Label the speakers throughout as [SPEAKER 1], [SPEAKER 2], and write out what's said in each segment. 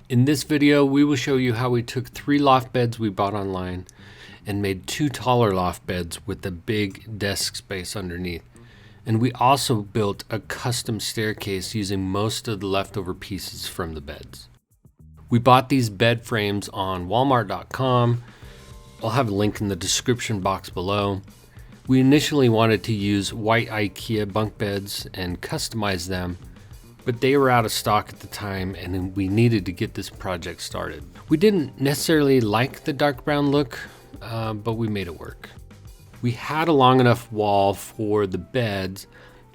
[SPEAKER 1] In this video, we will show you how we took 3 loft beds we bought online and made 2 taller loft beds with a big desk space underneath. And we also built a custom staircase using most of the leftover pieces from the beds. We bought these bed frames on walmart.com. I'll have a link in the description box below. We initially wanted to use white IKEA bunk beds and customize them, but they were out of stock at the time and we needed to get this project started. We didn't necessarily like the dark brown look, but we made it work. We had a long enough wall for the beds,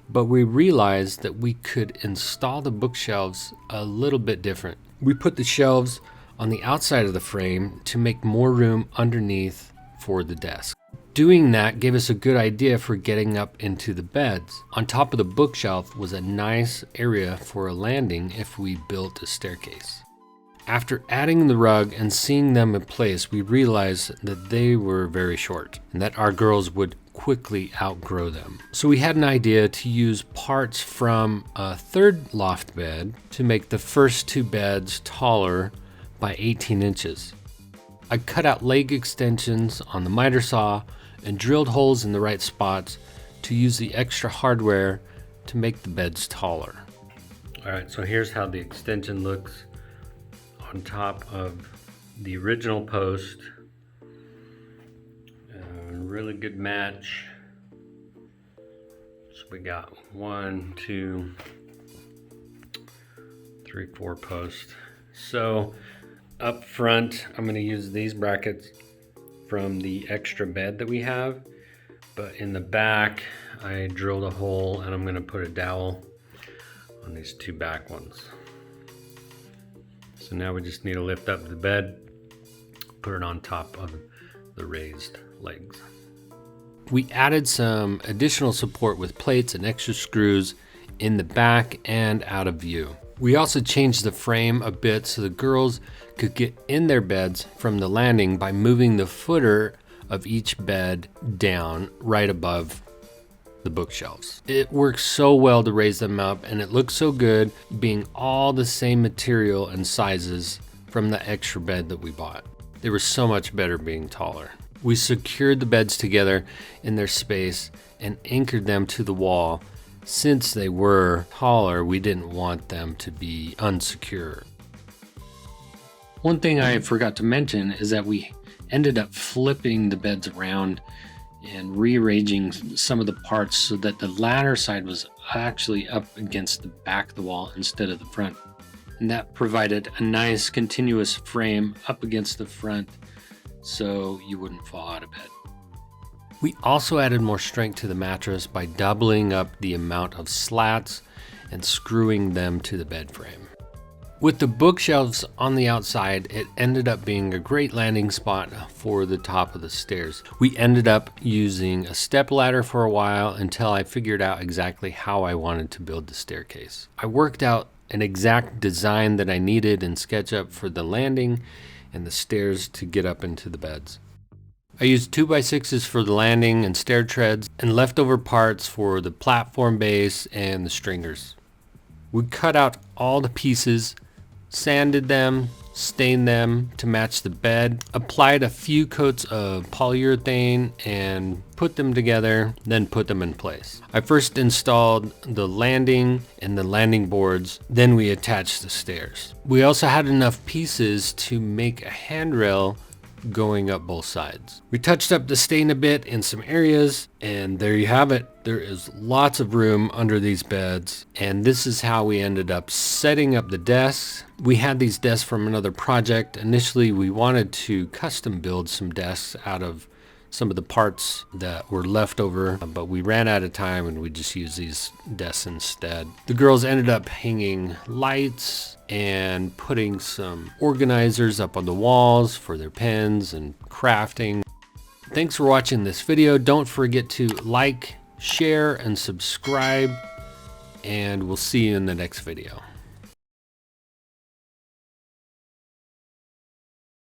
[SPEAKER 1] but we realized that we could install the bookshelves a little bit different. We put the shelves on the outside of the frame to make more room underneath for the desk. Doing that gave us a good idea for getting up into the beds. On top of the bookshelf was a nice area for a landing if we built a staircase. After adding the rug and seeing them in place, we realized that they were very short and that our girls would quickly outgrow them. So we had an idea to use parts from a third loft bed to make the first 2 beds taller by 18 inches. I cut out leg extensions on the miter saw and drilled holes in the right spots to use the extra hardware to make the beds taller. All right, so here's how the extension looks on top of the original post. Really good match. So we got 1, 2, 3, 4 posts. So up front, I'm going to use these brackets from the extra bed that we have, but in the back I drilled a hole and I'm going to put a dowel on these 2 back ones. So now we just need to lift up the bed, put it on top of the raised legs. We added some additional support with plates and extra screws in the back and out of view. We also changed the frame a bit so the girls could get in their beds from the landing by moving the footer of each bed down right above the bookshelves. It works so well to raise them up and it looks so good being all the same material and sizes from the extra bed that we bought. They were so much better being taller. We secured the beds together in their space and anchored them to the wall. Since they were taller, we didn't want them to be unsecure. One thing I forgot to mention is that we ended up flipping the beds around and rearranging some of the parts so that the ladder side was actually up against the back of the wall instead of the front. And that provided a nice continuous frame up against the front so you wouldn't fall out of bed. We also added more strength to the mattress by doubling up the amount of slats and screwing them to the bed frame. With the bookshelves on the outside, it ended up being a great landing spot for the top of the stairs. We ended up using a step ladder for a while until I figured out exactly how I wanted to build the staircase. I worked out an exact design that I needed in SketchUp for the landing and the stairs to get up into the beds. I used 2x6s for the landing and stair treads and leftover parts for the platform base and the stringers. We cut out all the pieces, sanded them, stained them to match the bed, applied a few coats of polyurethane and put them together, then put them in place. I first installed the landing and the landing boards, then we attached the stairs. We also had enough pieces to make a handrail going up both sides. We touched up the stain a bit in some areas, and there you have it. There is lots of room under these beds, and this is how we ended up setting up the desks. We had these desks from another project. Initially, we wanted to custom build some desks out of some of the parts that were left over, but we ran out of time and we just used these desks instead. The girls ended up hanging lights and putting some organizers up on the walls for their pens and crafting. Thanks for watching this video. Don't forget to like, share, and subscribe, and we'll see you in the next video.